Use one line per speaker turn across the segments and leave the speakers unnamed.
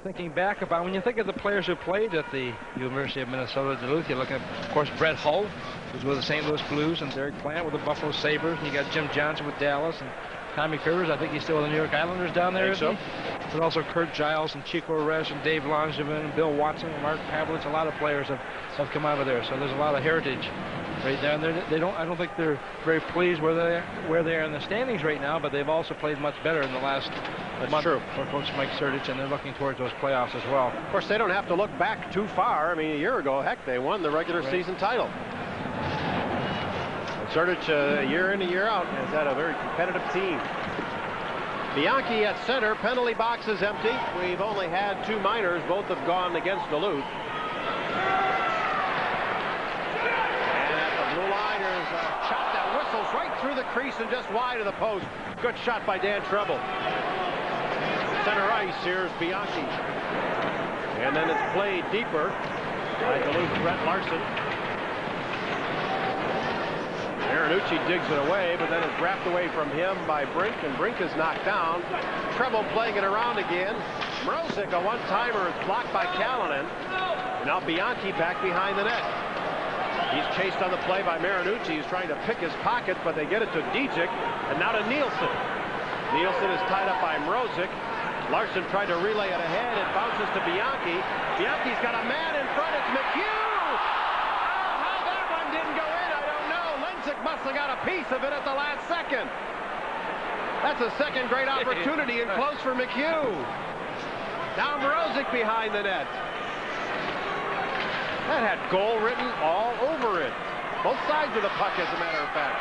Thinking back about when you think of the players who played at the University of Minnesota Duluth, you're looking at, of course, Brett Hull, who's with the St. Louis Blues, and Derek Plant with the Buffalo Sabres, and you got Jim Johnson with Dallas, and Tommy Curvers. I think he's still with the New York Islanders down there, isn't he? But also Kurt Giles and Chico Resch and Dave Langevin and Bill Watson and Mark Pavlich. A lot of players have come out of there, so there's a lot of heritage right down there. I don't think they're very pleased where they are in the standings right now, but they've also played much better in the last month for Coach Mike Surdich, and they're looking towards those playoffs as well.
Of course, they don't have to look back too far. I mean, a year ago, heck, they won the regular season title. Surdich, year in and year out, has had a very competitive team. Bianchi at center. Penalty box is empty. We've only had 2 minors. Both have gone against Duluth. And at the blue line, there's a shot that whistles right through the crease and just wide of the post. Good shot by Dan Treble. Center ice, here's Bianchi. And then it's played deeper by Duluth Brett Larson. Marinucci digs it away, but then it's wrapped away from him by Brink, and Brink is knocked down. Treble playing it around again. Mrozik, a one-timer, is blocked by Callanan. Now Bianchi back behind the net. He's chased on the play by Marinucci. He's trying to pick his pocket, but they get it to Dijic, and now to Nielsen. Nielsen is tied up by Mrozik. Larson tried to relay it ahead. It bounces to Bianchi. Bianchi's got a man in front. It's McHugh. Must have got a piece of it at the last second. That's a second great opportunity and close for McHugh. Now Mrozik behind the net. That had goal written all over it. Both sides of the puck, as a matter of fact.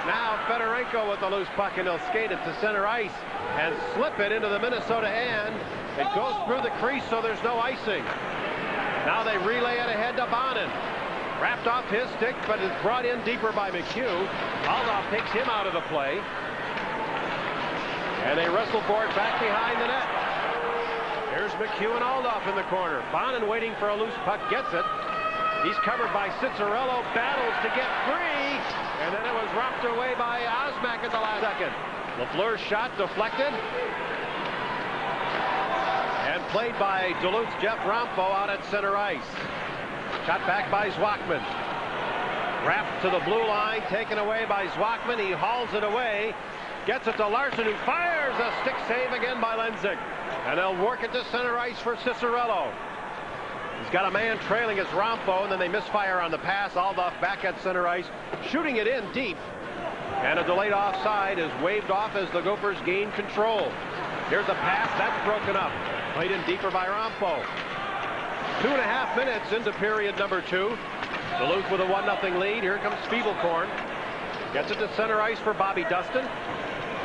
Now Fedorenko with the loose puck, and he'll skate it to center ice and slip it into the Minnesota end. It goes through the crease, so there's no icing. Now they relay it ahead to Bonin. Wrapped off his stick, but is brought in deeper by McHugh. Aldoff takes him out of the play. And they wrestle for it back behind the net. Here's McHugh and Aldoff in the corner. Bonin waiting for a loose puck, gets it. He's covered by Ciccarello, battles to get free. And then it was wrapped away by Osmak at the last second. LaFleur's shot deflected. And played by Duluth's Jeff Rompo out at center ice. Shot back by Zwakman. Wrapped to the blue line, taken away by Zwakman. He hauls it away. Gets it to Larson, who fires a stick save again by Lenzik. And they'll work it to center ice for Ciccarello. He's got a man trailing as Rompo, and then they misfire on the pass. Aldoff back at center ice, shooting it in deep. And a delayed offside is waved off as the Gophers gain control. Here's a pass, that's broken up. Played in deeper by Rompo. 2.5 minutes into period number 2. Duluth with a 1-0 lead. Here comes Fiebelkorn. Gets it to center ice for Bobby Dustin.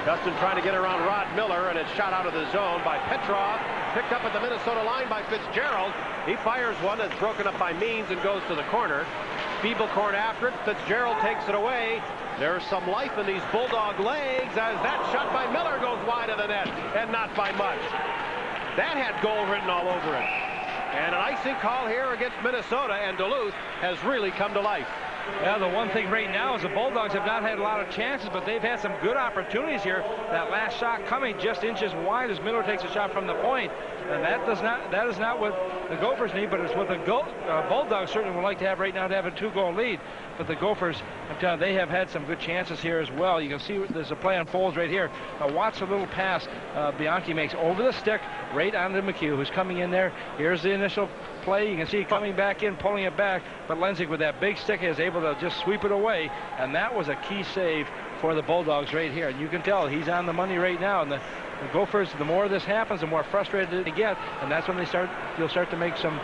Dustin trying to get around Rod Miller, and it's shot out of the zone by Petrov. Picked up at the Minnesota line by Fitzgerald. He fires one that's broken up by Means and goes to the corner. Fiebelkorn after it. Fitzgerald takes it away. There's some life in these Bulldog legs as that shot by Miller goes wide of the net, and not by much. That had goal written all over it. And an icing call here against Minnesota, and Duluth has really come to life.
Yeah, the one thing right now is the Bulldogs have not had a lot of chances, but they've had some good opportunities here. That last shot coming just inches wide as Miller takes a shot from the point. And that is not what the Gophers need, but it's what the Bulldogs certainly would like to have right now, to have a 2-goal lead. But the Gophers, I'm telling you, they have had some good chances here as well. You can see there's a play unfolds right here. Watch a little pass Bianchi makes over the stick right onto McHugh, who's coming in there. Here's the initial play. You can see coming back in, pulling it back, but Lenzik with that big stick is able to just sweep it away, and that was a key save for the Bulldogs right here. And you can tell he's on the money right now, and the Gophers, the more this happens, the more frustrated they get, and that's when you'll start to make some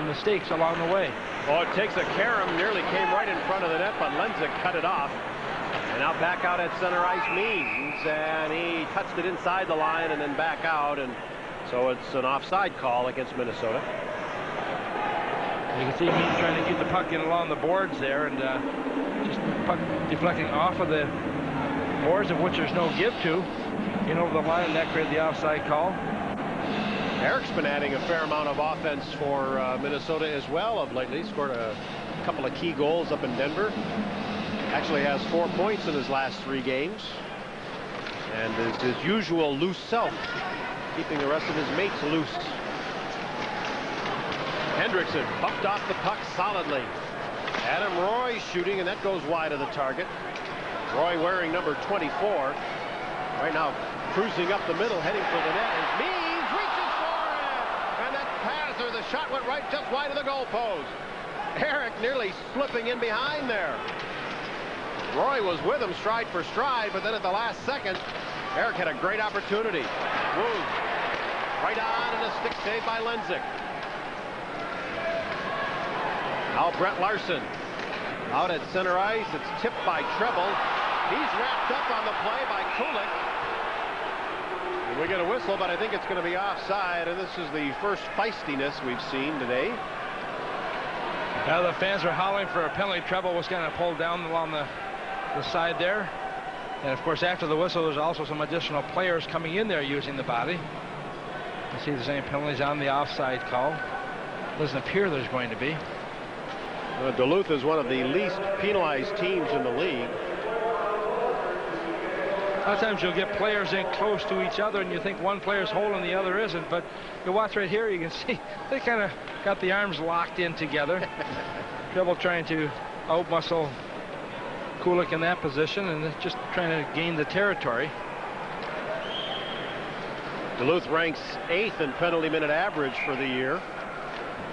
mistakes along the way.
Oh, it takes a carom, nearly came right in front of the net, but Lenzik cut it off. And now back out at center ice Means, and he touched it inside the line and then back out, and so it's an offside call against Minnesota.
You can see Means trying to get the puck in along the boards there, and just puck deflecting off of the boards, of which there's no give to. In over the line, and that created the offside call.
Eric's been adding a fair amount of offense for Minnesota as well of lately. Scored a couple of key goals up in Denver. Actually has 4 points in his last 3 games. And is his usual loose self, keeping the rest of his mates loose. Hendrickson bumped off the puck solidly. Adam Roy shooting, and that goes wide of the target. Roy wearing number 24. Right now cruising up the middle, heading for the net. And Means reaches for it. And that pass, or the shot went right just wide of the goal post. Eric nearly slipping in behind there. Roy was with him stride for stride, but then at the last second, Eric had a great opportunity. Woo. Right on, and a stick save by Lenzik. Now Brett Larson out at center ice. It's tipped by Treble. He's wrapped up on the play by Kulik. And we get a whistle, but I think it's going to be offside, and this is the first feistiness we've seen today.
Now the fans are howling for a penalty. Treble was kind of pulled down along the side there. And of course, after the whistle, there's also some additional players coming in there using the body. Let's see if there's any penalties on the offside call. Doesn't appear there's going to be.
Duluth is one of the least penalized teams in the league.
A lot of times you'll get players in close to each other and you think one player's holding, the other isn't. But you watch right here, you can see they kind of got the arms locked in together. Treble trying to outmuscle Kulik in that position, and they're just trying to gain the territory.
Duluth ranks 8th in penalty minute average for the year.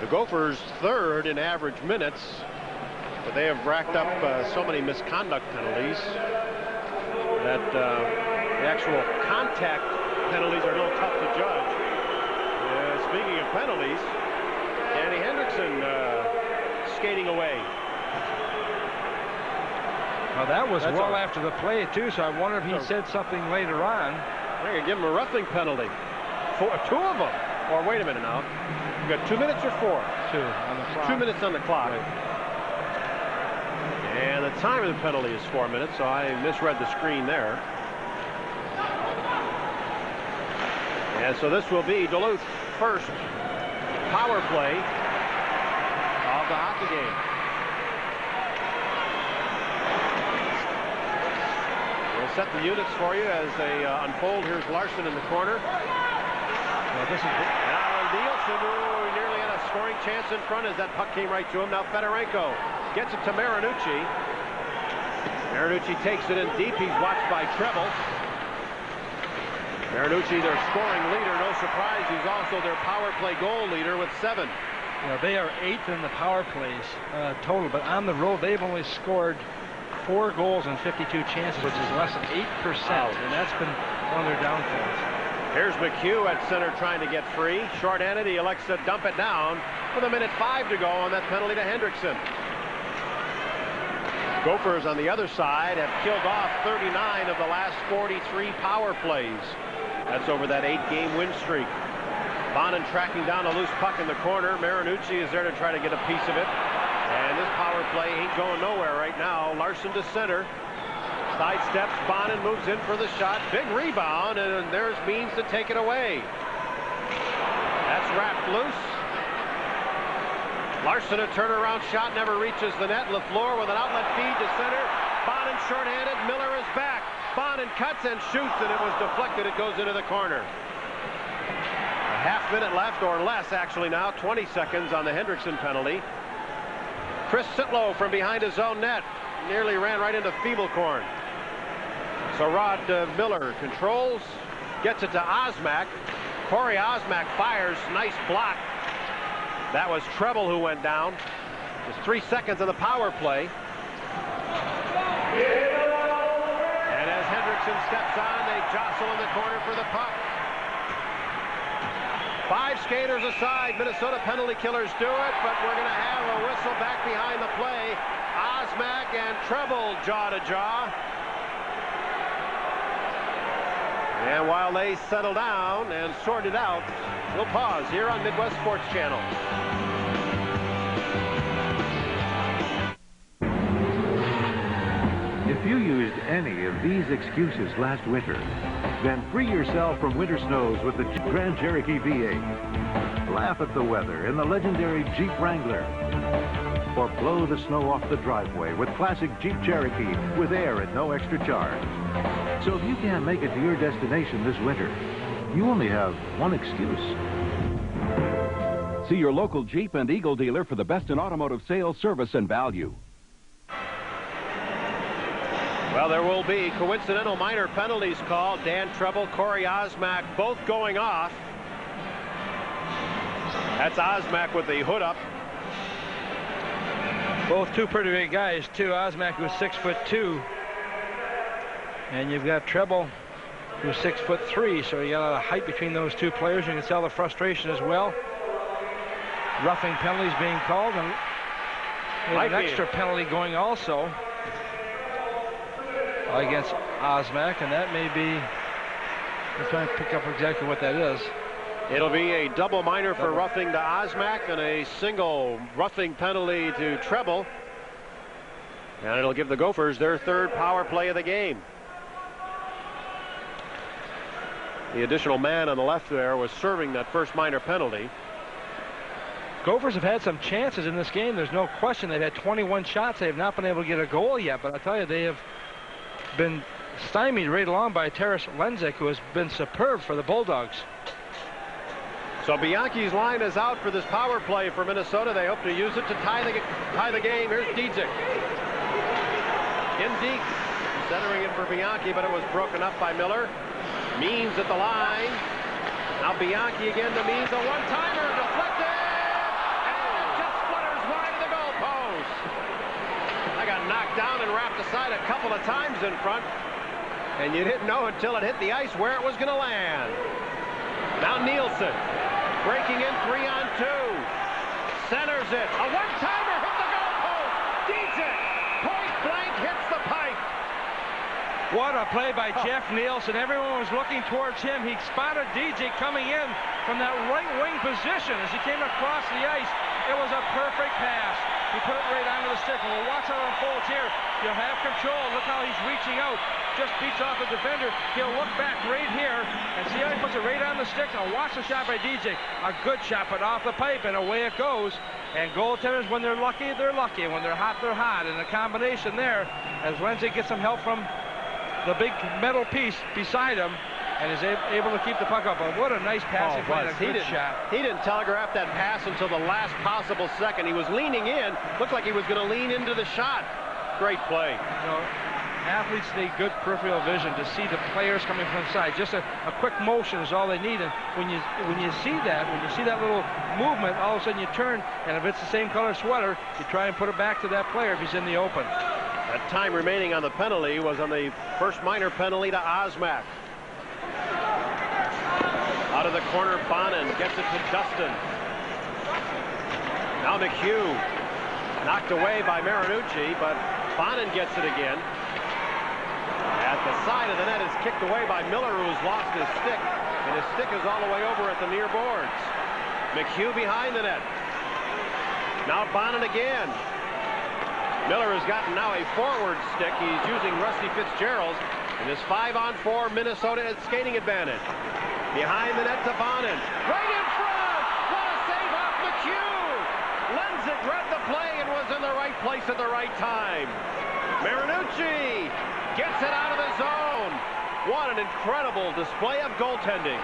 The Gophers 3rd in average minutes, but they have racked up so many misconduct penalties that the actual contact penalties are a little tough to judge. Speaking of penalties, Danny Hendrickson skating away.
Well, that was well after the play, too, so I wonder if he said something later on.
They're going to give him a roughing penalty. 2 of them. Or wait a minute now. You got 2 minutes or 4?
2 on the clock.
2 minutes on the clock. Right. And the time of the penalty is 4 minutes, so I misread the screen there. And so this will be Duluth's first power play of the hockey game. We'll set the units for you as they unfold. Here's Larson in the corner.
Well, this is
now Nielsen, who nearly had a scoring chance in front as that puck came right to him. Now Fedorenko gets it to Marinucci. Marinucci takes it in deep. He's watched by Treble. Marinucci, their scoring leader. No surprise, he's also their power play goal leader with 7.
Well, they are 8th in the power plays total, but on the road they've only scored 4 goals and 52 chances, which is less than 8%, and that's been one of their downfalls.
Here's McHugh at center trying to get free. Short-handed, he elects to dump it down with 1:05 to go on that penalty to Hendrickson. Gophers on the other side have killed off 39 of the last 43 power plays. That's over that 8-game win streak. Bonin tracking down a loose puck in the corner. Marinucci is there to try to get a piece of it. And this power play ain't going nowhere right now. Larson to center. Sidesteps. Bonin moves in for the shot. Big rebound, and there's Means to take it away. That's wrapped loose. Larson, a turnaround shot, never reaches the net. LaFleur with an outlet feed to center. Bonin shorthanded. Miller is back. Bonin cuts and shoots, and it was deflected. It goes into the corner. A half-minute left, or less actually now. 20 seconds on the Hendrickson penalty. Chris Sitlow from behind his own net nearly ran right into Feeblecorn. So Rod Miller controls, gets it to Osmak. Corey Osmak fires. Nice block. That was Treble who went down. Just 3 seconds of the power play. And as Hendrickson steps on, they jostle in the corner for the puck. 5 skaters aside. Minnesota penalty killers do it, but we're going to have a whistle back behind the play. Osmak and Treble jaw to jaw. And while they settle down and sort it out, we'll pause here on Midwest Sports Channel.
If you used any of these excuses last winter, then free yourself from winter snows with the Grand Cherokee V8. Laugh at the weather in the legendary Jeep Wrangler. Or blow the snow off the driveway with classic Jeep Cherokee with air at no extra charge. So if you can't make it to your destination this winter, you only have one excuse.
See your local Jeep and Eagle dealer for the best in automotive sales, service, and value.
Well, there will be coincidental minor penalties called. Dan Treble, Corey Osmack both going off. That's Osmack with the hood up.
Both two pretty big guys, too. Osmack, who's 6'2", and you've got Treble, who's 6'3", so you got a lot of height between those two players. You can tell the frustration as well. Roughing penalties being called, and an extra penalty going also against Osmack, and that may be, I'm trying to pick up exactly what that is.
It'll be a double minor for roughing to Osmack and a single roughing penalty to Treble. And it'll give the Gophers their third power play of the game. The additional man on the left there was serving that first minor penalty.
Gophers have had some chances in this game. There's no question. They've had 21 shots. They have not been able to get a goal yet, but I tell you, they have been stymied right along by Terrence Lenzik, who has been superb for the Bulldogs.
So Bianchi's line is out for this power play for Minnesota. They hope to use it to tie the game. Here's Dietzick. In deep, centering it for Bianchi, but it was broken up by Miller. Means at the line. Now Bianchi again to Means, a one-timer, deflected, and it just flutters wide of the goalpost. I got knocked down and wrapped aside a couple of times in front, and you didn't know until it hit the ice where it was going to land. Now Nielsen. Breaking in 3-on-2. Centers it. A one-timer hit the goalpost. Dietzick. Point blank hits the pipe.
What a play by Jeff Nielsen. Everyone was looking towards him. He spotted Dietzick coming in from that right wing position as he came across the ice. It was a perfect pass. He put it right onto the stick. And we'll watch how it unfolds here. He'll have control. Look how he's reaching out. Just beats off the defender. He'll look back right here and see how he puts it right on the stick. Now watch the shot by Dietzick. A good shot, but off the pipe, and away it goes. And goaltenders, when they're lucky, they're lucky. And when they're hot, they're hot. And the combination there, as Lenzik gets some help from the big metal piece beside him, and is able to keep the puck up. But what a nice passing play, a good shot.
He didn't telegraph that pass until the last possible second. He was leaning in. Looked like he was going to lean into the shot. Great play.
You know, athletes need good peripheral vision to see the players coming from the side. Just a quick motion is all they need. And when you see that little movement, all of a sudden you turn, and if it's the same color sweater, you try and put it back to that player if he's in the open.
That time remaining on the penalty was on the first minor penalty to Osmack. Out of the corner, Bonin gets it to Dustin. Now McHugh, knocked away by Marinucci, but Bonin gets it again. At the side of the net is kicked away by Miller, who has lost his stick, and his stick is all the way over at the near boards. McHugh behind the net. Now Bonin again. Miller has gotten now a forward stick. He's using Rusty Fitzgerald's. In this 5-on-4 Minnesota skating advantage. Behind the net to Bonin. Right in front! What a save off McHugh! Lenzik read the play and was in the right place at the right time. Marinucci gets it out of the zone. What an incredible display of goaltending.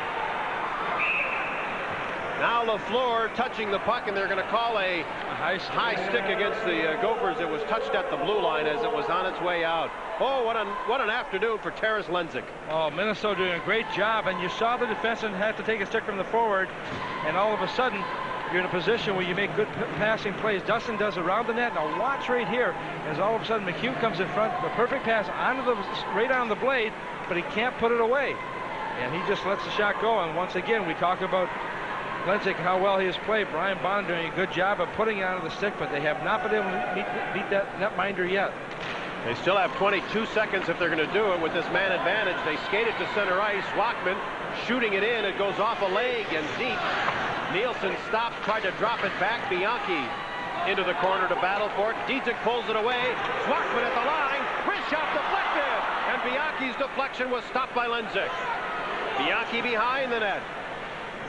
Now LaFleur touching the puck, and they're going to call a high stick against the Gophers. It was touched at the blue line as it was on its way out. Oh, what an afternoon for Terrence Lenzik.
Oh, Minnesota doing a great job, and you saw the defenseman had to take a stick from the forward, and all of a sudden you're in a position where you make good passing plays. Dustin does around the net. Now watch right here as all of a sudden McHugh comes in front, the perfect pass right on the blade, but he can't put it away, and he just lets the shot go. And once again, we talk about Lenzik, how well he has played. Brian Bond doing a good job of putting it onto the stick, but they have not been able to beat that netminder yet.
They still have 22 seconds if they're going to do it with this man advantage. They skate it to center ice. Walkman shooting it in. It goes off a leg and deep. Nielsen stops, tried to drop it back. Bianchi into the corner to battle for it. Dietzick pulls it away. Walkman at the line. Wrist shot deflected. And Bianchi's deflection was stopped by Lenzik. Bianchi behind the net.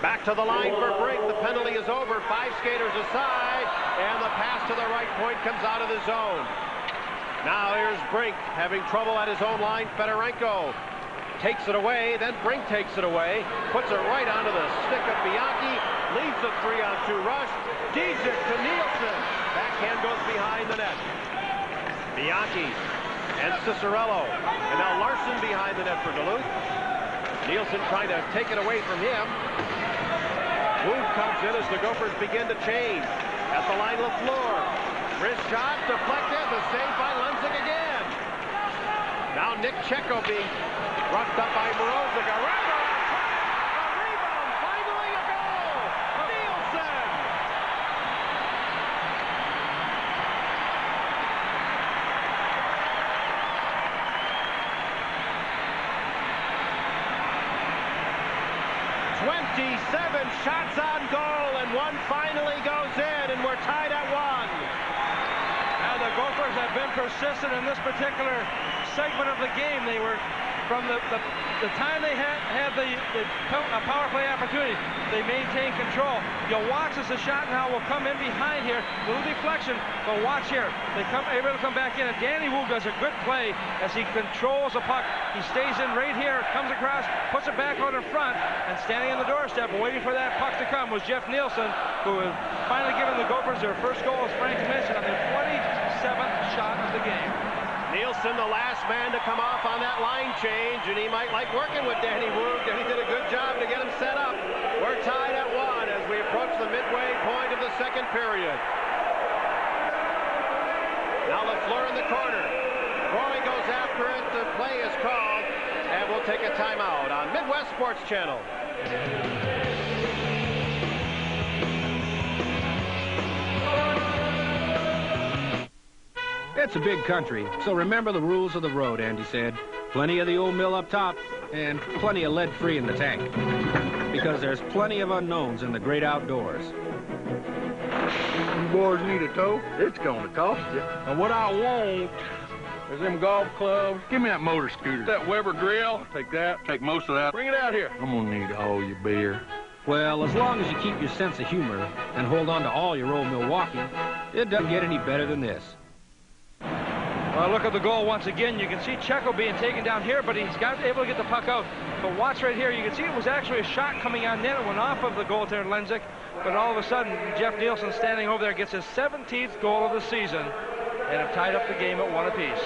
Back to the line for Brink. The penalty is over. 5 skaters aside. And the pass to the right point comes out of the zone. Now here's Brink having trouble at his own line. Fedorenko takes it away. Then Brink takes it away. Puts it right onto the stick of Bianchi. leaves a 3-on-2 rush. Diedrich to Nielsen. Backhand goes behind the net. Bianchi and Cicerello. And now Larson behind the net for Duluth. Nielsen trying to take it away from him. Wood comes in as the Gophers begin to change. At the line, LaFleur. Wrist shot, deflected, the save by Lenzik again. Now Nick Checo being roughed up by Morozic. A rebound, finally a goal! Nielsen! "27 shots on goal, and one finally goes in, and we're tied at 1.
And the Gophers have been persistent in this particular segment of the game. They were, from the time they had a power play opportunity, they maintained control. You'll watch as the shot now will come in behind here. Little deflection, but watch here. They able to come back in, and Danny Wu does a good play as he controls the puck. He stays in right here, comes across, puts it back on in front, and standing on the doorstep waiting for that puck to come was Jeff Nielsen, who has finally given the Gophers their first goal, as Frank mentioned, on their 27th shot of the game.
Nielsen, the last man to come off on that line change, and he might like working with Danny Woog, and he did a good job to get him set up. We're tied at 1 as we approach the midway point of the second period. Now LaFleur in the corner. Roy goes after it. The play is called, and we'll take a timeout on Midwest Sports Channel.
It's a big country, so remember the rules of the road, Andy said. Plenty of the old mill up top, and plenty of lead-free in the tank. Because there's plenty of unknowns in the great outdoors.
You boys need a tow? It's gonna cost you. And what I want is them golf clubs. Give me that motor scooter. That Weber grill. I'll take that. Take most of that. Bring it out here. I'm gonna need all your beer.
Well, as long as you keep your sense of humor and hold on to all your old Milwaukee, it doesn't get any better than this.
Well, look at the goal once again. You can see Checo being taken down here, but he's able to get the puck out. But watch right here. You can see it was actually a shot coming on net. It went off of the goaltender, Lenzik. But all of a sudden, Jeff Nielsen standing over there gets his 17th goal of the season and have tied up the game at 1 apiece.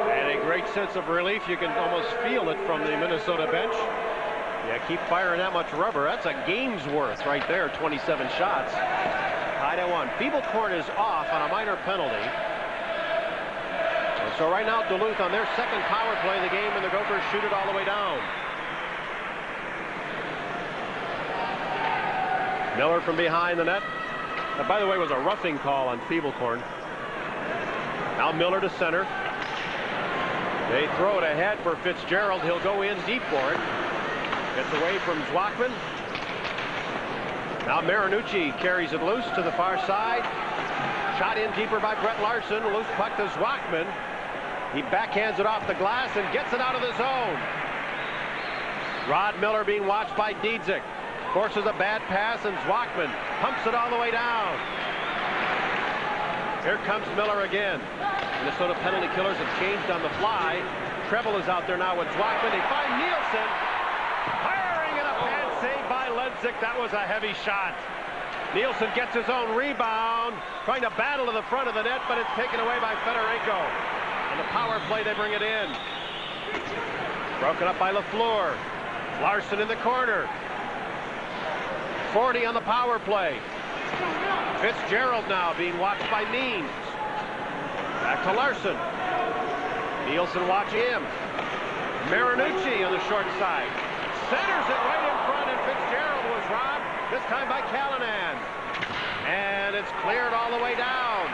And a great sense of relief. You can almost feel it from the Minnesota bench. Yeah, keep firing that much rubber. That's a game's worth right there, 27 shots. Tied at 1. Feeblecorn is off on a minor penalty. So right now, Duluth on their second power play of the game, and the Gophers shoot it all the way down. Miller from behind the net. That, by the way, was a roughing call on Feeblecorn. Now Miller to center. They throw it ahead for Fitzgerald. He'll go in deep for it. Gets away from Zwackman. Now Marinucci carries it loose to the far side. Shot in deeper by Brett Larson. Loose puck to Zwackman. He backhands it off the glass and gets it out of the zone. Rod Miller being watched by Diedrich. Forces a bad pass, and Zwackman pumps it all the way down. Here comes Miller again. Minnesota penalty killers have changed on the fly. Treble is out there now with Zwackman. They find Nielsen. Firing and a pad save by Lenzik. That was a heavy shot. Nielsen gets his own rebound. Trying to battle to the front of the net, but it's taken away by Federico. On the power play, they bring it in. Broken up by LaFleur. Larson in the corner. 40 on the power play. Fitzgerald now being watched by Means. Back to Larson. Nielsen watching him. Marinucci on the short side. Centers it right in front, and Fitzgerald was robbed, this time by Callanan. And it's cleared all the way down.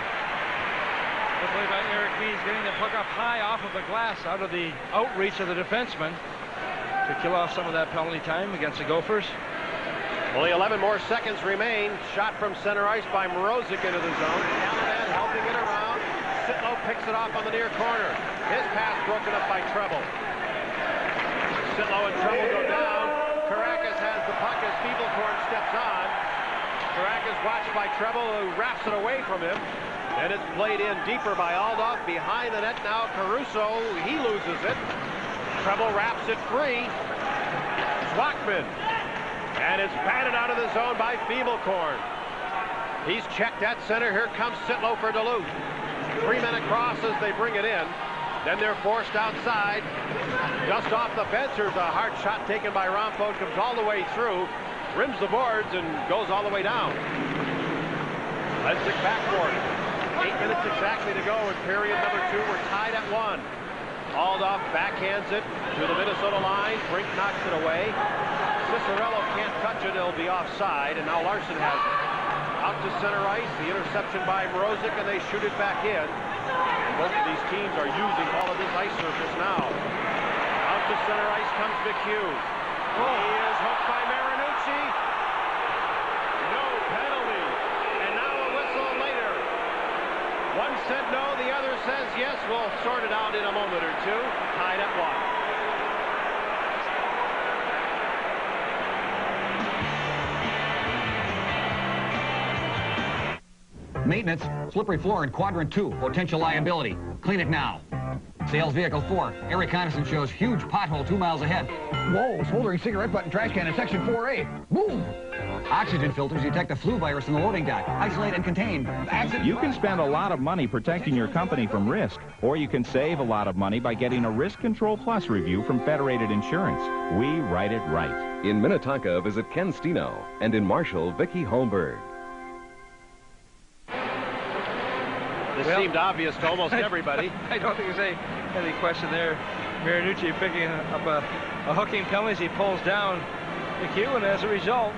Good play by Eric Means, getting the puck up high off of the glass, out of the outreach of the defenseman, to kill off some of that penalty time against the Gophers.
Only 11 more seconds remain. Shot from center ice by Morozic into the zone. Callanan helping it around. Sitlow picks it off on the near corner. His pass broken up by Treble. Sitlow and Treble go down. Caracas has the puck as Feeblecorn steps on. Caracas watched by Treble, who wraps it away from him. And it's played in deeper by Aldoff. Behind the net now, Caruso. He loses it. Treble wraps it free. Zwackman And it's batted out of the zone by Feeblecorn. He's checked at center. Here comes Sitlow for Duluth. 3 men across as they bring it in. Then they're forced outside. Just off the fence. There's a hard shot taken by Rampo. Comes all the way through. Rims the boards and goes all the way down. Ledsick backboard. 8 minutes exactly to go in period number 2. We're tied at 1. Aldoff backhands it to the Minnesota line. Brink knocks it away. Cicerello can't touch it. It'll be offside. And now Larson has it. Out to center ice. The interception by Mrozik, and they shoot it back in. And both of these teams are using all of this ice surface now. Out to center ice comes McHugh. He is hooked by Marinucci. No penalty. And now a whistle later. One said no, the other says yes. We'll sort it out in a moment or two. Tied at 1.
Maintenance, slippery floor in quadrant 2, potential liability. Clean it now. Sales vehicle 4, air reconnaissance shows huge pothole 2 miles ahead.
Whoa, smoldering cigarette butt and trash can in section 4A. Boom!
Oxygen filters detect the flu virus in the loading dock. Isolate and contain.
You can spend a lot of money protecting your company from risk, or you can save a lot of money by getting a Risk Control Plus review from Federated Insurance. We write it right.
In Minnetonka, visit Ken Steno, and in Marshall, Vicki Holmberg.
This seemed obvious to almost everybody.
I don't think there's any question there. Marinucci picking up a hooking penalty as he pulls down McHugh, and as a result,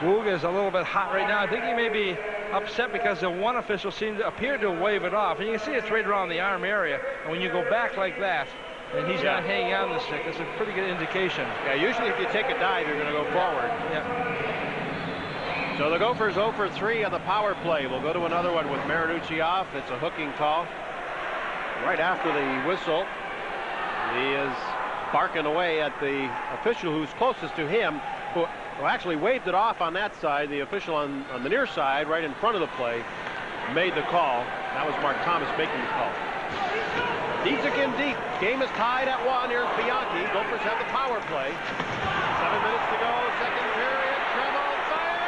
Woog is a little bit hot right now. I think he may be upset because the one official appeared to wave it off. And you can see it's right around the arm area. And when you go back like that, and he's not hanging on the stick, it's a pretty good indication.
Yeah, usually if you take a dive, you're going to go forward.
Yeah.
So the Gophers 0 for 3 on the power play. We'll go to another one with Marinucci off. It's a hooking call. Right after the whistle, he is barking away at the official who's closest to him, who actually waved it off on that side. The official on the near side, right in front of the play, made the call. That was Mark Thomas making the call. Dietzig in deep. Game is tied at 1. Here's Bianchi. Gophers have the power play. 7 minutes to go. Second period. Treble fire.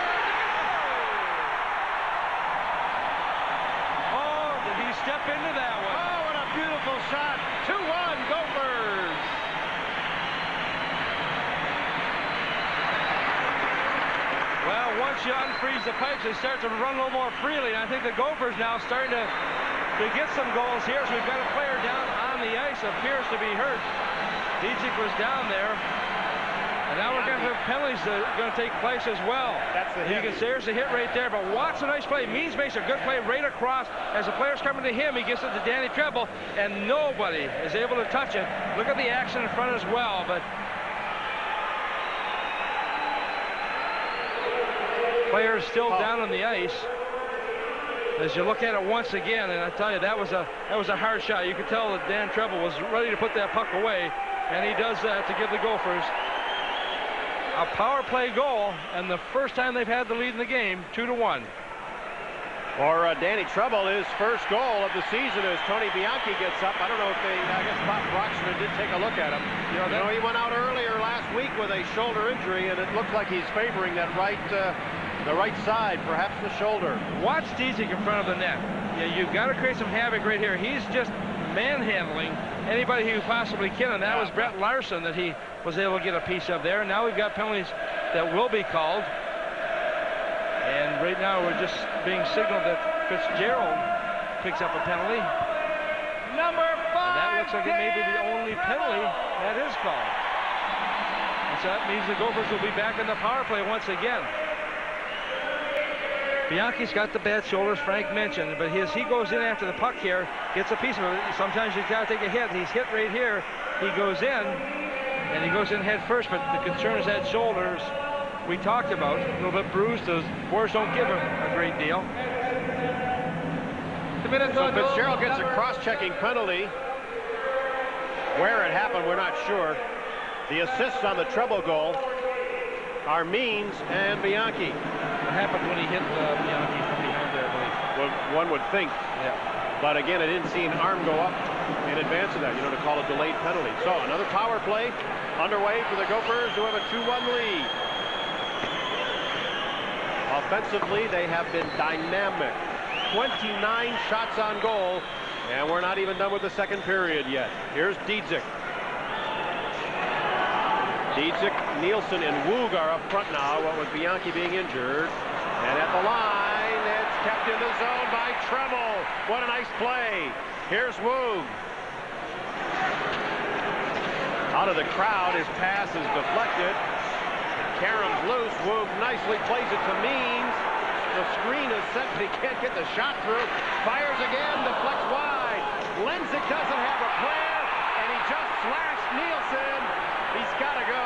Oh, did he step into that one?
Oh, what a beautiful shot. 2-1 Gophers.
Well, once you unfreeze the pipes, they start to run a little more freely. And I think the Gophers now starting to get some goals here. So we've got a player down on the ice, appears to be hurt. Dietzig was down there. And now we're going to have penalties that are going to take place as well.
That's the hit.
You can see there's a hit right there, but watch a nice play. Means makes a good play right across. As the player's coming to him, he gets it to Danny Treble, and nobody is able to touch it. Look at the action in front as well, but player is still down on the ice. As you look at it once again, and I tell you, that was a hard shot. You could tell that Dan Treble was ready to put that puck away, and he does that to give the Gophers a power play goal, and the first time they've had the lead in the game, 2-1.
For Danny Treble, his first goal of the season as Tony Bianchi gets up. I don't know if I guess Bob Broxton did take a look at him. You know, he went out earlier last week with a shoulder injury, and it looks like he's favoring that the right side, perhaps the shoulder.
Watch Dietzig in front of the net. Yeah, you've got to create some havoc right here. He's just manhandling anybody who possibly can, and that was Brett Larson that he was able to get a piece of there. And now we've got penalties that will be called. And right now we're just being signaled that Fitzgerald picks up a penalty.
Number 5.
And that looks like it may be the only penalty that is called. And so that means the Gophers will be back in the power play once again. Bianchi's got the bad shoulders, Frank mentioned, but as he goes in after the puck here, gets a piece of it. Sometimes you've got to take a hit. He's hit right here. He goes in, and he goes in head first, but the concern is that shoulders we talked about. A little bit bruised. Those boards don't give him a great deal.
So Fitzgerald gets a cross-checking penalty. Where it happened, we're not sure. The assists on the Treble goal are Means and Bianchi.
What happened when he hit Bianchi from behind there, I believe?
Well, one would think.
Yeah.
But again, I didn't see an arm go up in advance of that, to call a delayed penalty. So another power play underway for the Gophers, who have a 2-1 lead. Offensively, they have been dynamic. 29 shots on goal, and we're not even done with the second period yet. Here's Dietzick. Dietzick, Nielsen, and Woog are up front now, what with Bianchi being injured. And at the line, it's kept in the zone by Tremmel. What a nice play. Here's Woog. Out of the crowd, his pass is deflected. Karam's loose. Woog nicely plays it to Means. The screen is set, but he can't get the shot through. Fires again, deflects wide. Lenzik doesn't have a player, and he just slashed Nielsen. He's got to go.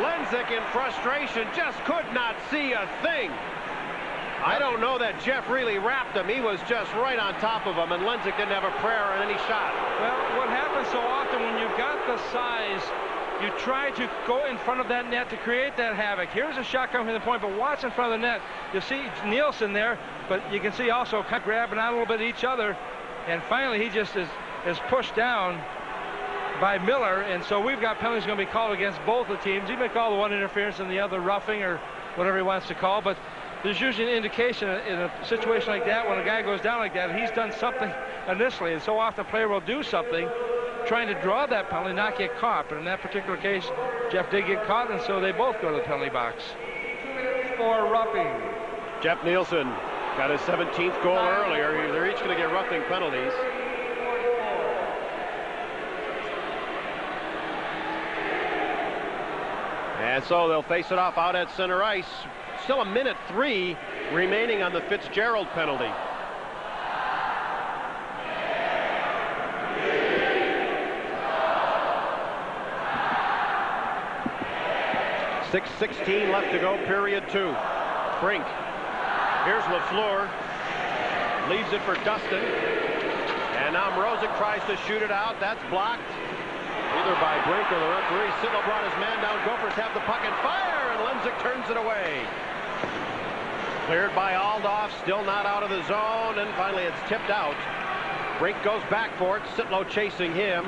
Lenzik in frustration just could not see a thing. I don't know that Jeff really wrapped him. He was just right on top of him, and Lenzik didn't have a prayer on any shot.
Well, what happens so often when you've got the size, you try to go in front of that net to create that havoc. Here's a shot coming from the point, but watch in front of the net. You see Nielsen there, but you can see also kind of grabbing out a little bit each other. And finally, he just is pushed down by Miller. And so we've got penalties going to be called against both the teams. He may call the one interference and the other roughing or whatever he wants to call. But there's usually an indication in a situation like that when a guy goes down like that, he's done something initially. And so often a player will do something trying to draw that penalty, not get caught. But in that particular case, Jeff did get caught, and so they both go to the penalty box.
2 minutes for roughing.
Jeff Nielsen got his 17th goal earlier. They're each going to get roughing penalties. And so they'll face it off out at center ice. Still a minute 3 remaining on the Fitzgerald penalty. 6:16 left to go, period 2. Brink. Here's LaFleur. Leaves it for Dustin. And now Mrozik tries to shoot it out. That's blocked. Either by Brink or the referee. Sidlow brought his man down. Gophers have the puck and fire, and Lenzik turns it away. Cleared by Aldoff. Still not out of the zone. And finally it's tipped out. Brink goes back for it. Sidlow chasing him.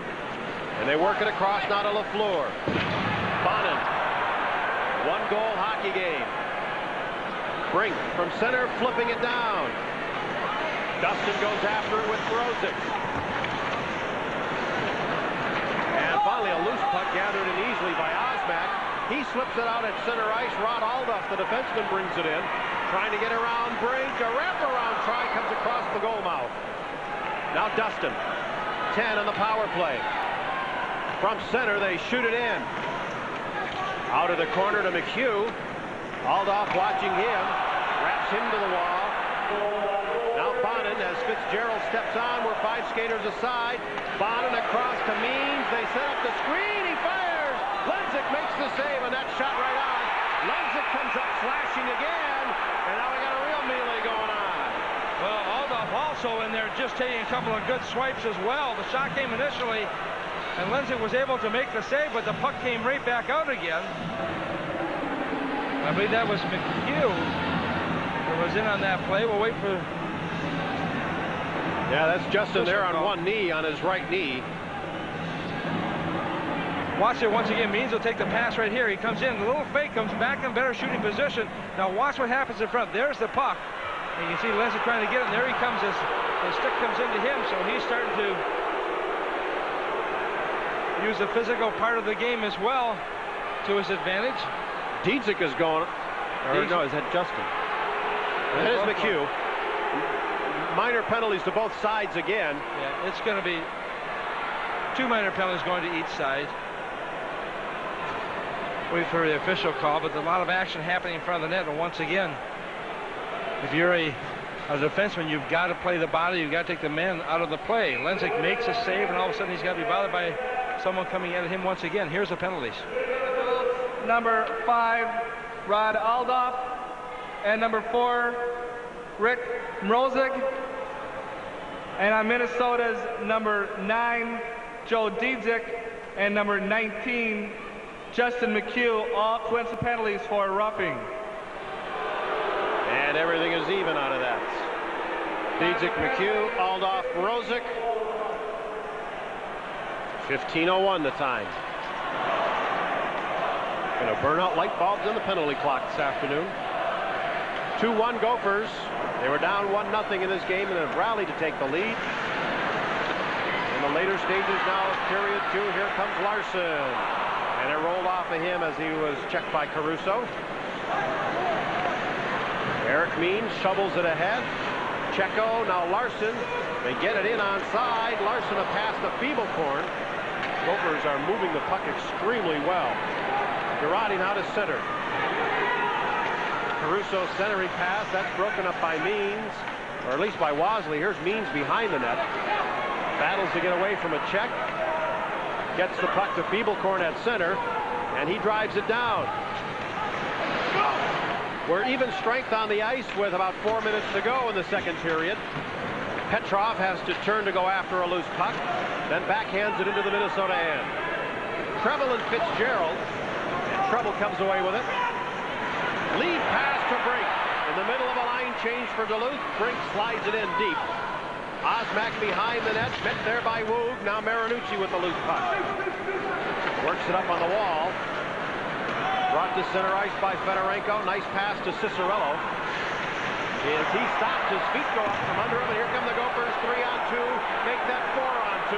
And they work it across now to LaFleur. Bonin. 1-goal hockey game. Brink from center, flipping it down. Dustin goes after it with Mrozik. And finally a loose puck gathered in easily by Osmak. He slips it out at center ice. Rod Aldoff, the defenseman, brings it in. Trying to get around Brink. A wraparound try comes across the goal mouth. Now Dustin. 10 on the power play. From center, they shoot it in. Out of the corner to McHugh. Aldoff watching him. Wraps him to the wall. Now Bonin as Fitzgerald steps on. We're 5 skaters aside. Bonin across to Means. They set up the screen. He fires. Lenzik makes the save, and that shot right on. Lenzik comes up flashing again. And now we got a real melee going on.
Well, Aldoff also in there just taking a couple of good swipes as well. The shot came initially, and Lenzik was able to make the save, but the puck came right back out again. I believe that was McHugh that was in on that play. We'll wait for...
Yeah, that's Justin there on one knee, on his right knee.
Watch it once again. Means will take the pass right here. He comes in. The little fake comes back in better shooting position. Now watch what happens in front. There's the puck. And you can see Lenzik trying to get it. And there he comes. His stick comes into him, so he's starting to use the physical part of the game as well to his advantage.
Dietzick is going. Or no, is that Justin? That is McHugh. Minor penalties to both sides again.
Yeah, it's going to be 2 minor penalties going to each side. Wait for the official call, but there's a lot of action happening in front of the net. And once again, if you're a defenseman, you've got to play the body. You've got to take the man out of the play. Lenzik makes a save, and all of a sudden he's got to be bothered by someone coming at him once again. Here's the penalties.
Number 5, Rod Aldoff. And number 4, Rick Mrozik. And on Minnesota's number 9, Joe Dietzick. And number 19, Justin McHugh. All coincidental penalties for roughing.
And everything is even out of that. Dietzick, McHugh, Aldoff, Mrozik. 15:01 the time. Going to burn out light bulbs in the penalty clock this afternoon. 2-1 Gophers. They were down 1-0 in this game and have rallied to take the lead. In the later stages now of period 2, here comes Larson. And it rolled off of him as he was checked by Caruso. Eric Means shovels it ahead. Checo, now Larson. They get it in onside. Larson a pass to Feeblecorn. Gophers are moving the puck extremely well. Girardi now to center. Caruso centering pass. That's broken up by Means, or at least by Wasley. Here's Means behind the net. Battles to get away from a check. Gets the puck to Feeblecorn at center, and he drives it down. We're even strength on the ice with about 4 minutes to go in the second period. Petrov has to turn to go after a loose puck, then backhands it into the Minnesota end. Treble and Fitzgerald, and Treble comes away with it. Lead pass to Brink. In the middle of a line change for Duluth, Brink slides it in deep. Osmak behind the net, met there by Woog. Now Marinucci with the loose puck. Works it up on the wall. Brought to center ice by Fedorenko. Nice pass to Cicerello. As he stopped, his feet go up from under him, and here come the Gophers, 3-on-2, make that 4-on-2.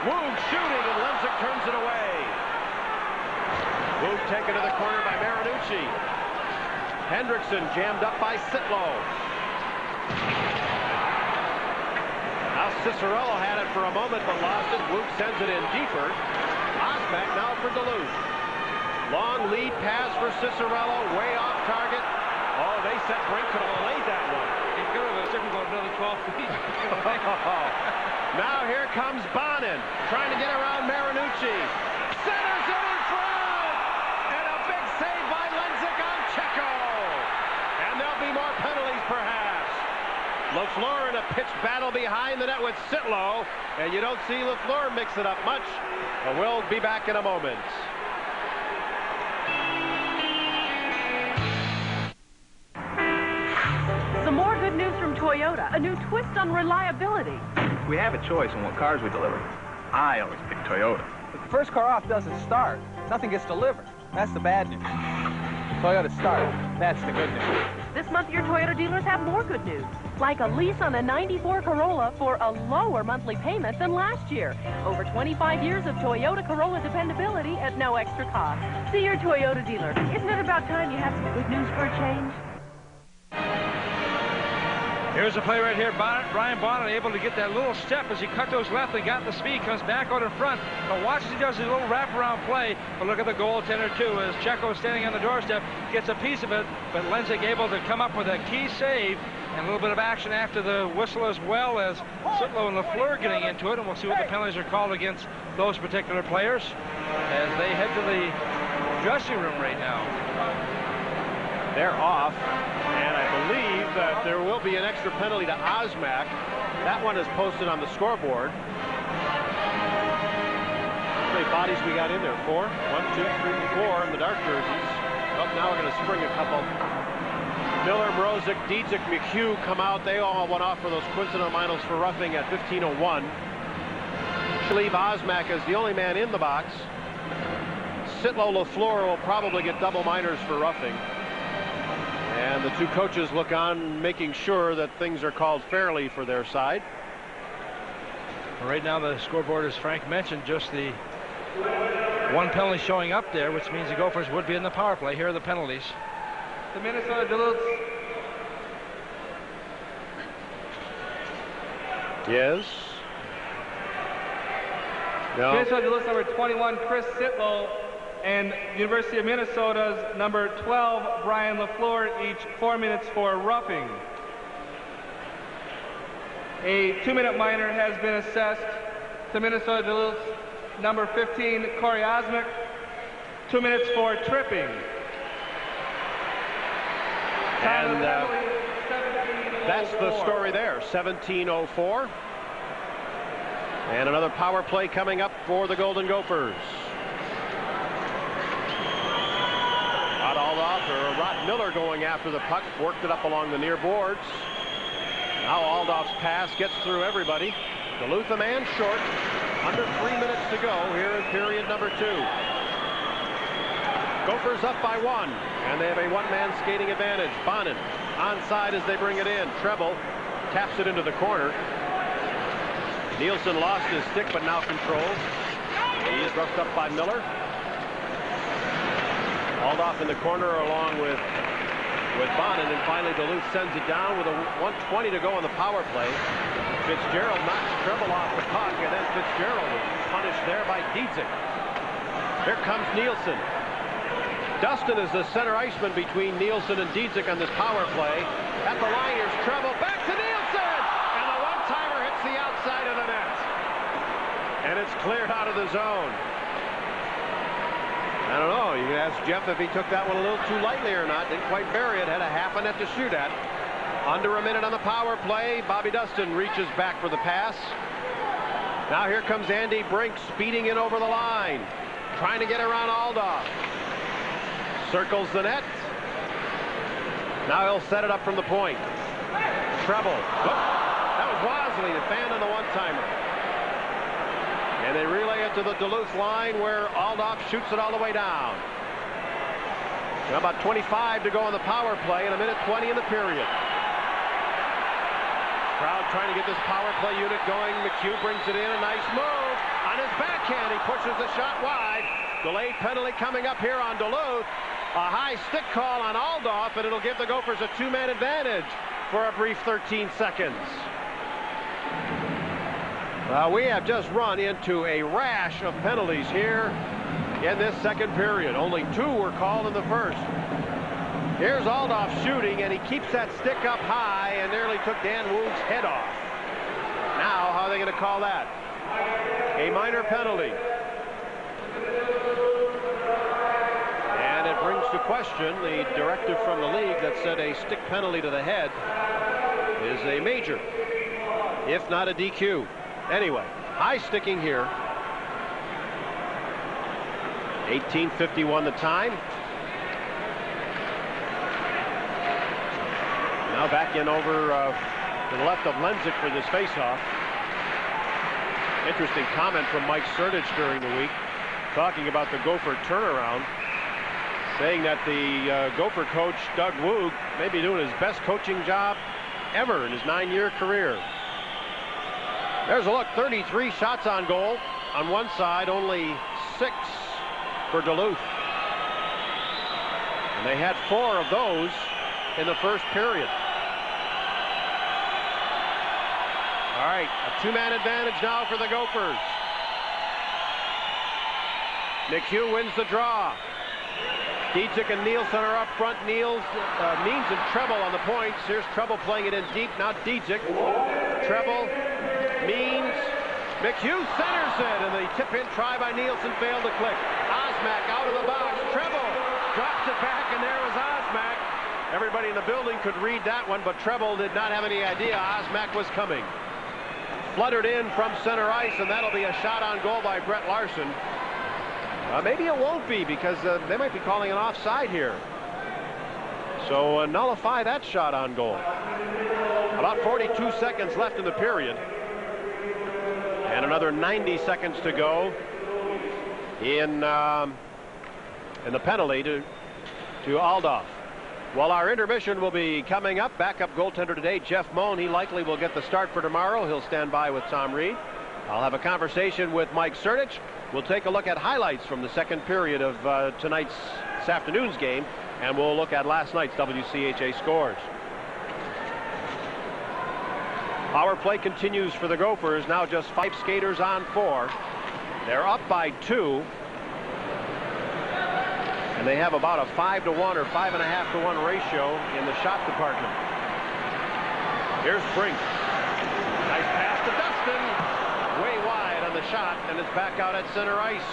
Woog shooting, and Lemzik turns it away. Woog taken to the corner by Marinucci. Hendrickson jammed up by Sitlow. Now Cicerello had it for a moment, but lost it. Woog sends it in deeper. Osmak now for Duluth. Long lead pass for Cicerello, way off target. Oh, they said Brink could have played that one.
He could have. It about another 12 feet.
Now here comes Bonin, trying to get around Marinucci. Centers it in front! And a big save by Lemzik on Checo. And there'll be more penalties, perhaps. LaFleur in a pitched battle behind the net with Sitlow. And you don't see LaFleur mix it up much. But we'll be back in a moment.
Some more good news from Toyota, a new twist on reliability.
We have a choice on what cars we deliver. I always pick Toyota.
But the first car off doesn't start. Nothing gets delivered. That's the bad news. Toyota Start, that's the good news.
This month, your Toyota dealers have more good news. Like a lease on a 94 Corolla for a lower monthly payment than last year. Over 25 years of Toyota Corolla dependability at no extra cost. See your Toyota dealer. Isn't it about time you have some good news for a change?
Here's the play right here. Brian Bonnet able to get that little step as he cut those left and got the speed, comes back out in front. But watch as he does his little wraparound play. But look at the goaltender, too, as Checo standing on the doorstep, gets a piece of it. But Lemzik able to come up with a key save. And a little bit of action after the whistle, as well as Sitlow and LaFleur getting into it. And we'll see what the penalties are called against those particular players as they head to the dressing room right now.
They're off, and I believe that there will be an extra penalty to Osmak. That one is posted on the scoreboard. How many bodies we got in there? 4? 1, 2, 3, 4 in the dark jerseys. Oh, now we're going to spring a couple. Miller, Mrozik, Dietzick, McHugh come out. They all went off for those coincidental minors for roughing at 15:01. Leave Osmak as the only man in the box. Sitlow, LaFleur will probably get double minors for roughing. And the two coaches look on, making sure that things are called fairly for their side.
Right now the scoreboard, as Frank mentioned, just the one penalty showing up there, which means the Gophers would be in the power play. Here are the penalties.
The Minnesota Duluth.
Yes. No.
Minnesota Duluth number 21, Chris Sitlow, and University of Minnesota's number 12, Brian LaFleur, each 4 minutes for roughing. A 2-minute minor has been assessed to Minnesota Duluth number 15, Corey Osmak, 2 minutes for tripping.
And that's the story there, 17:04. And another power play coming up for the Golden Gophers. Rod Miller going after the puck, worked it up along the near boards. Now Aldof's pass gets through everybody. Duluth a man short. Under 3 minutes to go here in period number 2. Gophers up by 1, and they have a one-man skating advantage. Bonin onside as they bring it in. Treble taps it into the corner. Nielsen lost his stick, but now controls. He is rushed up by Miller. Hauled off in the corner along with Bonin, and finally Duluth sends it down with a 1:20 to go on the power play. Fitzgerald knocks Treble off the puck, and then Fitzgerald is punished there by Dietzick. Here comes Nielsen. Dustin is the center iceman between Nielsen and Dietzick on this power play. At the line, here's Treble. Back to Nielsen! And the one-timer hits the outside of the net. And it's cleared out of the zone. I don't know. You can ask Jeff if he took that one a little too lightly or not. Didn't quite bury it. Had a half a net to shoot at. Under a minute on the power play. Bobby Dustin reaches back for the pass. Now here comes Andy Brink speeding in over the line. Trying to get around Aldoff. Circles the net. Now he'll set it up from the point. Treble. Whoop. That was Wasley that fanned on the one-timer. And they relay it to the Duluth line where Aldoff shoots it all the way down. Now about 25 to go on the power play and a minute 20 in the period. Crowd trying to get this power play unit going. McHugh brings it in. A nice move. On his backhand, he pushes the shot wide. Delayed penalty coming up here on Duluth. A high stick call on Aldoff, and it'll give the Gophers a two-man advantage for a brief 13 seconds. We have just run into a rash of penalties here in this second period. Only 2 were called in the first. Here's Aldoff shooting, and he keeps that stick up high and nearly took Dan Woog's head off. Now, how are they going to call that? A minor penalty. And it brings to question the directive from the league that said a stick penalty to the head is a major, if not a DQ. Anyway, high sticking here. 18:51 the time. Now back in over to the left of Lenzik for this faceoff. Interesting comment from Mike Sertich during the week, talking about the Gopher turnaround, saying that the Gopher coach, Doug Woog, may be doing his best coaching job ever in his 9-year career. There's a look. 33 shots on goal. On one side, only 6 for Duluth. And they had 4 of those in the first period. All right, a two-man advantage now for the Gophers. McHugh wins the draw. Dietzick and Nielsen are up front. Means and Treble on the points. Here's Treble playing it in deep. Now Dietzick. Treble. Means. McHugh centers it, and the tip-in try by Nielsen failed to click. Osmak out of the box. Treble drops it back, and there was Osmak. Everybody in the building could read that one, but Treble did not have any idea Osmak was coming. Fluttered in from center ice, and that'll be a shot on goal by Brett Larson. Maybe it won't be, because they might be calling an offside here. So nullify that shot on goal. About 42 seconds left in the period. And another 90 seconds to go in the penalty to Aldoff. Well, our intermission will be coming up. Backup goaltender today, Jeff Moan. He likely will get the start for tomorrow. He'll stand by with Tom Reed. I'll have a conversation with Mike Sertich. We'll take a look at highlights from the second period of this afternoon's game, and we'll look at last night's WCHA scores. Power play continues for the Gophers. Now just 5 skaters on 4. They're up by 2. And they have about a 5-to-1 or 5.5-to-1 ratio in the shot department. Here's Brink. Nice pass to Dustin. Way wide on the shot, and it's back out at center ice.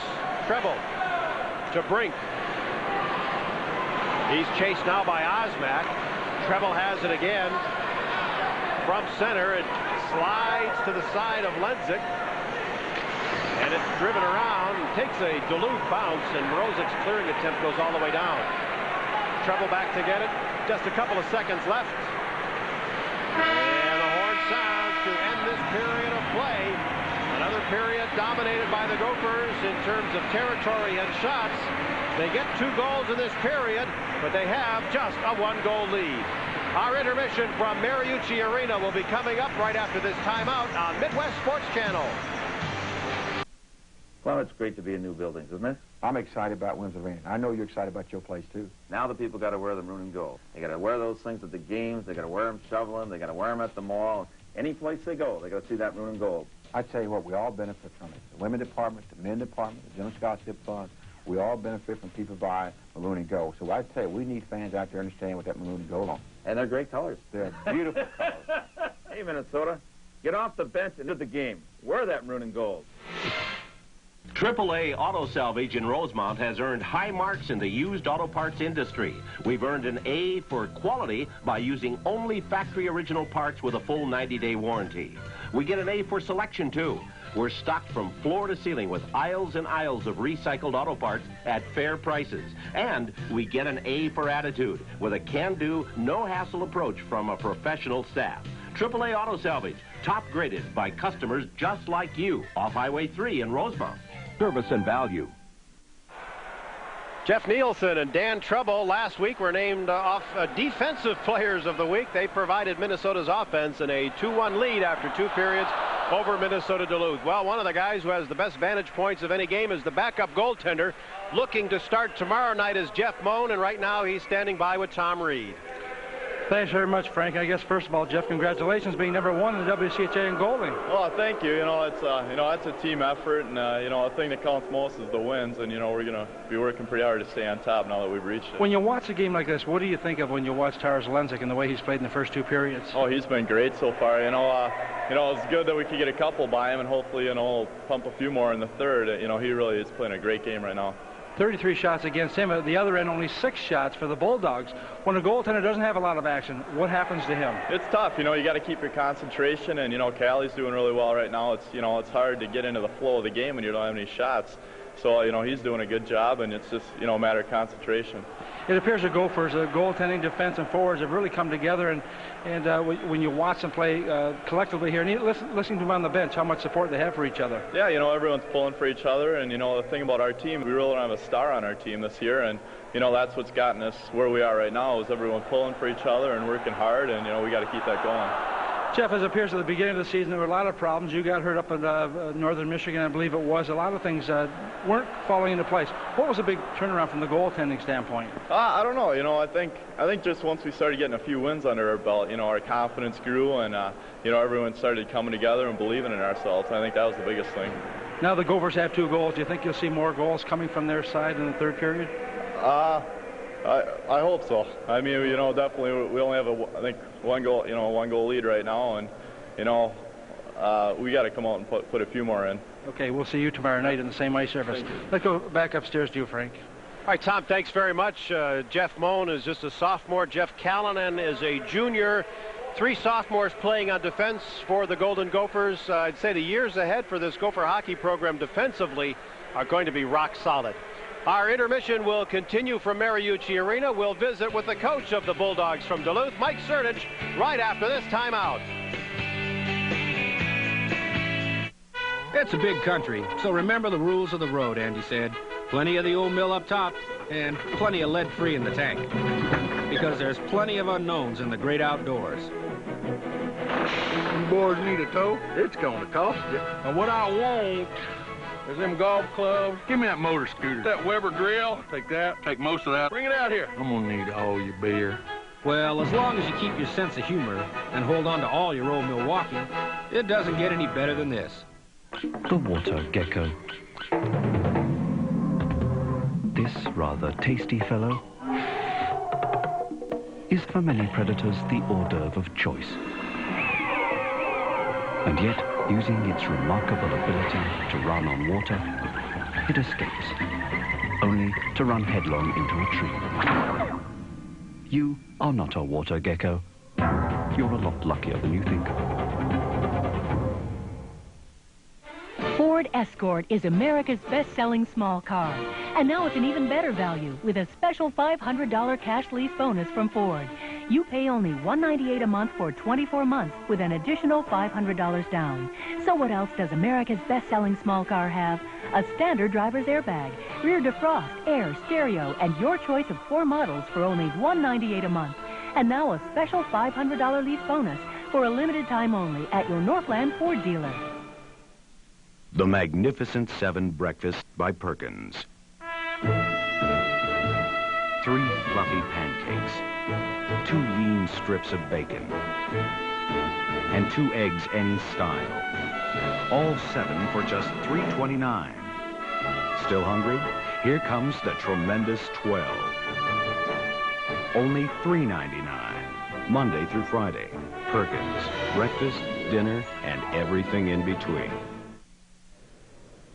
Treble to Brink. He's chased now by Osmak. Treble has it again. From center, it slides to the side of Lenzik. And it's driven around, takes a Duluth bounce, and Mrozek's clearing attempt goes all the way down. Treble back to get it. Just a couple of seconds left. And the horn sounds to end this period of play. Another period dominated by the Gophers in terms of territory and shots. They get 2 goals in this period, but they have just a 1-goal lead. Our intermission from Mariucci Arena will be coming up right after this timeout on Midwest Sports Channel.
Well, it's great to be in new buildings, isn't it?
I'm excited about Windsor Arena. I know you're excited about your place, too.
Now the people got to wear the maroon and gold. They got to wear those things at the games. They got to wear them shoveling. They got to wear them at the mall. Any place they go, they got to see that maroon and gold.
I tell you what, we all benefit from it. The women department, the men department, the general scholarship fund, we all benefit from people buying maroon and gold. So I tell you, we need fans out there understanding what that maroon and gold on.
And they're great colors.
They're beautiful colors.
Hey, Minnesota, get off the bench and do the game. Wear that maroon and gold.
AAA Auto Salvage in Rosemont has earned high marks in the used auto parts industry. We've earned an A for quality by using only factory original parts with a full 90-day warranty. We get an A for selection, too. We're stocked from floor to ceiling with aisles and aisles of recycled auto parts at fair prices. And we get an A for attitude with a can-do, no-hassle approach from a professional staff. AAA Auto Salvage, top graded by customers just like you, off Highway 3 in Rosemont.
Service and value.
Jeff Nielsen and Dan Trouble last week were named Defensive Players of the Week. They provided Minnesota's offense in a 2-1 lead after 2 periods over Minnesota Duluth. Well, one of the guys who has the best vantage points of any game is the backup goaltender. Looking to start tomorrow night is Jeff Moan, and right now he's standing by with Tom Reed.
Thanks very much, Frank. I guess, first of all, Jeff, congratulations being #1 in the WCHA in goaling.
Well, thank you. It's it's a team effort, and the thing that counts most is the wins, and we're going to be working pretty hard to stay on top now that we've reached it.
When you watch a game like this, what do you think of when you watch Taras Lenzik and the way he's played in the first 2 periods?
Oh, he's been great so far. It's good that we could get a couple by him, and hopefully, we'll pump a few more in the third. He really is playing a great game right now.
33 shots against him. At the other end, only 6 shots for the Bulldogs. When a goaltender doesn't have a lot of action, what happens to him?
It's tough. You got to keep your concentration, and Callie's doing really well right now. It's hard to get into the flow of the game when you don't have any shots. So he's doing a good job, and it's just a matter of concentration.
It appears the Gophers, goaltending, defense, and forwards have really come together, and when you watch them play collectively here, and listening to them on the bench, how much support they have for each other.
Yeah, everyone's pulling for each other, and the thing about our team, we really don't have a star on our team this year, and that's what's gotten us where we are right now, is everyone pulling for each other and working hard, and we got to keep that going.
Jeff, as it appears at the beginning of the season, there were a lot of problems. You got hurt up in northern Michigan, I believe it was. A lot of things weren't falling into place. What was a big turnaround from the goaltending standpoint?
I don't know. I think just once we started getting a few wins under our belt, our confidence grew, and everyone started coming together and believing in ourselves. I think that was the biggest thing.
Now the Gophers have 2 goals. Do you think you'll see more goals coming from their side in the 3rd period?
I hope so. I mean, definitely we only have I think 1 goal, 1-goal lead right now, and we got to come out and put a few more in.
Okay, we'll see you tomorrow night in the same ice surface. Let's go back upstairs to you, Frank.
All right, Tom, thanks very much. Jeff Moan is just a sophomore. Jeff Callanan is a junior. 3 sophomores playing on defense for the Golden Gophers. I'd say the years ahead for this Gopher hockey program defensively are going to be rock solid. Our intermission will continue from Mariucci Arena. We'll visit with the coach of the Bulldogs from Duluth, Mike Cernich, right after this timeout.
It's a big country, so remember the rules of the road, Andy said. Plenty of the old mill up top, and plenty of lead-free in the tank. Because there's plenty of unknowns in the great outdoors.
You boys need a tow? It's going to cost you. And what I want is them golf clubs. Give me that motor scooter. That Weber grill. Take that. Take most of that. Bring it out here. I'm going to need all your beer.
Well, as long as you keep your sense of humor and hold on to all your old Milwaukee, it doesn't get any better than this.
The water gecko. This rather tasty fellow is for many predators the hors d'oeuvre of choice. And yet, using its remarkable ability to run on water, it escapes, only to run headlong into a tree. You are not a water gecko. You're a lot luckier than you think.
Ford
Ford Escort is America's best-selling small car. And now it's an even better value with a special $500 cash lease bonus from Ford. You pay only $198 a month for 24 months with an additional $500 down. So what else does America's best-selling small car have? A standard driver's airbag, rear defrost, air, stereo, and your choice of 4 models for only $198 a month. And now a special $500 lease bonus for a limited time only at your Northland Ford dealer.
The Magnificent 7 Breakfast by Perkins. 3 fluffy pancakes, 2 lean strips of bacon, and 2 eggs any style. All 7 for just $3.29. Still hungry? Here comes the tremendous 12. Only $3.99. Monday through Friday. Perkins. Breakfast, dinner, and everything in between.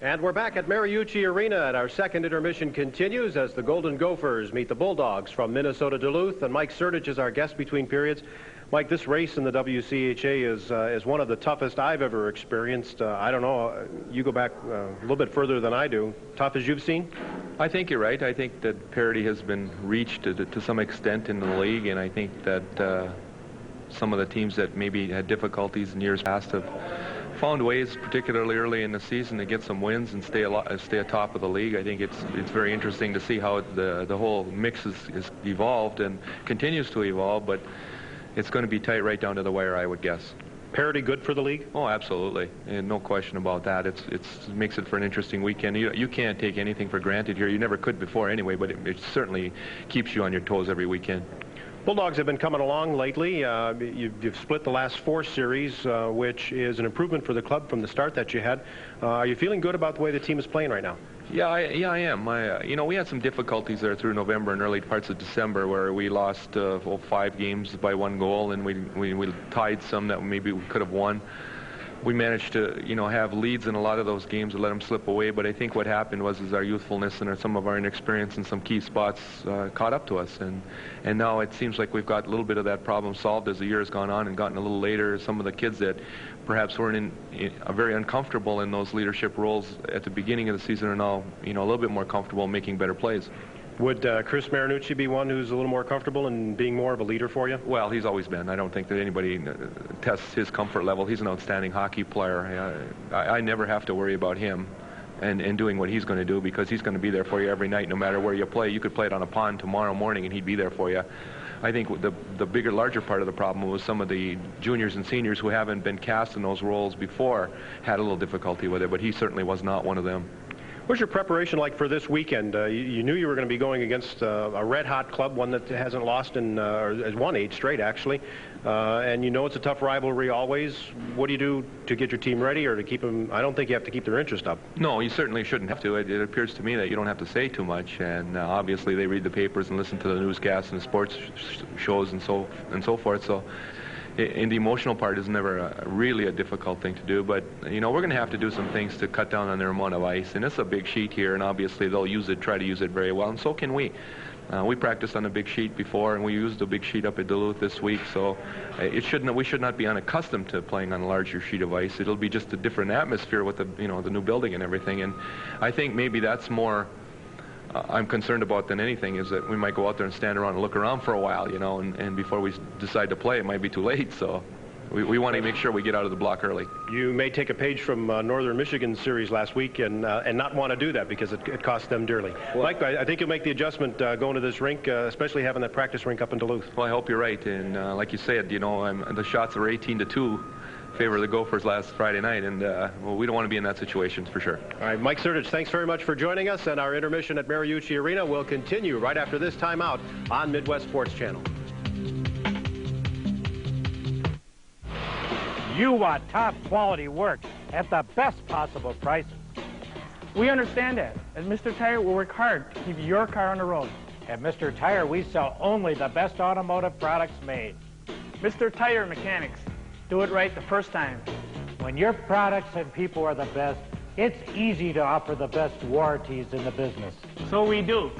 And we're back at Mariucci Arena, and our second intermission continues as the Golden Gophers meet the Bulldogs from Minnesota Duluth. And Mike Sertich is our guest between periods. Mike, this race in the WCHA is one of the toughest I've ever experienced. I don't know, you go back a little bit further than I do. Tough as you've seen?
I think you're right. I think that parity has been reached to some extent in the league, and I think that some of the teams that maybe had difficulties in years past have found ways, particularly early in the season, to get some wins and stay atop of the league. I think it's very interesting to see how the whole mix is evolved and continues to evolve, but it's going to be tight right down to the wire, I would guess.
Parity good for the league?
Oh, absolutely, and no question about that. It makes it for an interesting weekend. You can't take anything for granted here. You never could before anyway, but it certainly keeps you on your toes every weekend.
Bulldogs have been coming along lately. You've split the last 4 series, which is an improvement for the club from the start that you had. Are you feeling good about the way the team is playing right now?
Yeah, I am. We had some difficulties there through November and early parts of December where we lost 5 games by 1 goal, and we tied some that maybe we could have won. We managed to, have leads in a lot of those games and let them slip away. But I think what happened was our youthfulness and some of our inexperience in some key spots caught up to us. And now it seems like we've got a little bit of that problem solved as the year has gone on and gotten a little later. Some of the kids that perhaps weren't very uncomfortable in those leadership roles at the beginning of the season are now, a little bit more comfortable making better plays.
Would Chris Marinucci be one who's a little more comfortable in being more of a leader for you?
Well, he's always been. I don't think that anybody tests his comfort level. He's an outstanding hockey player. I never have to worry about him and doing what he's going to do, because he's going to be there for you every night no matter where you play. You could play it on a pond tomorrow morning and he'd be there for you. I think the larger part of the problem was some of the juniors and seniors who haven't been cast in those roles before had a little difficulty with it, but he certainly was not one of them.
What's your preparation like for this weekend? You knew you were going to be going against a red-hot club, one that hasn't lost or has won 8 straight, actually. And it's a tough rivalry always. What do you do to get your team ready or to keep them? I don't think you have to keep their interest up.
No, you certainly shouldn't have to. It appears to me that you don't have to say too much. And obviously they read the papers and listen to the newscasts and the sports shows and so forth. So. And the emotional part is never really a difficult thing to do, but we're going to have to do some things to cut down on their amount of ice. And it's a big sheet here, and obviously they'll try to use it very well, and so can we. We practiced on a big sheet before, and we used a big sheet up at Duluth this week, so we should not be unaccustomed to playing on a larger sheet of ice. It'll be just a different atmosphere with the new building and everything, and I think maybe that's more I'm concerned about than anything, is that we might go out there and stand around and look around for a while, and before we decide to play, it might be too late. So we want to make sure we get out of the block early.
You may take a page from Northern Michigan's series last week and not want to do that because it cost them dearly. Well, Mike, I think you'll make the adjustment going to this rink, especially having that practice rink up in Duluth.
Well, I hope you're right. And like you said, the shots were 18-2. Favor of the Gophers last Friday night, and we don't want to be in that situation for sure.
All right, Mike Sertich, thanks very much for joining us, and our intermission at Mariucci Arena will continue right after this timeout on Midwest Sports Channel.
You want top quality work at the best possible prices.
We understand that. At Mr. Tire, we'll work hard to keep your car on the road.
At Mr. Tire, we sell only the best automotive products made.
Mr. Tire Mechanics. Do it right the first time.
When your products and people are the best, it's easy to offer the best warranties in the business.
So we do.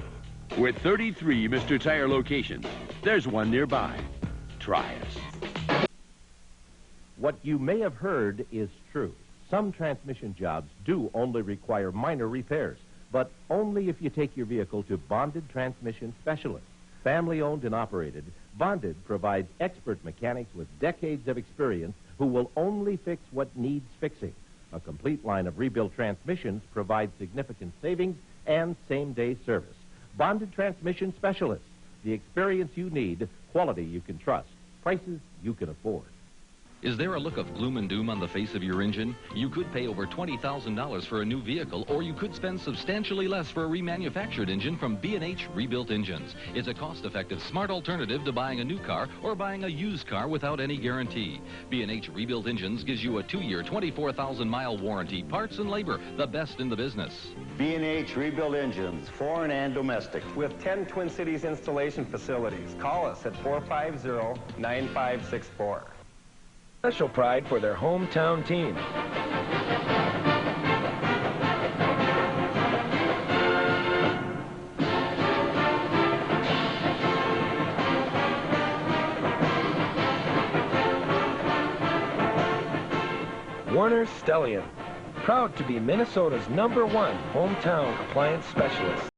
With 33 Mr. Tire locations, there's one nearby. Try us.
What you may have heard is true. Some transmission jobs do only require minor repairs, but only if you take your vehicle to Bonded Transmission Specialists. Family-owned and operated, Bonded provides expert mechanics with decades of experience who will only fix what needs fixing. A complete line of rebuilt transmissions provides significant savings and same-day service. Bonded Transmission Specialists, the experience you need, quality you can trust, prices you can afford.
Is there a look of gloom and doom on the face of your engine? You could pay over $20,000 for a new vehicle, or you could spend substantially less for a remanufactured engine from B&H Rebuilt Engines. It's a cost-effective, smart alternative to buying a new car or buying a used car without any guarantee. B&H Rebuilt Engines gives you a 2-year, 24,000-mile warranty, parts and labor, the best in the business.
B&H Rebuilt Engines, foreign and domestic.
With 10 Twin Cities installation facilities. Call us at 450-9564.
Special pride for their hometown team. Warner Stellian, proud to be Minnesota's #1 hometown appliance specialist.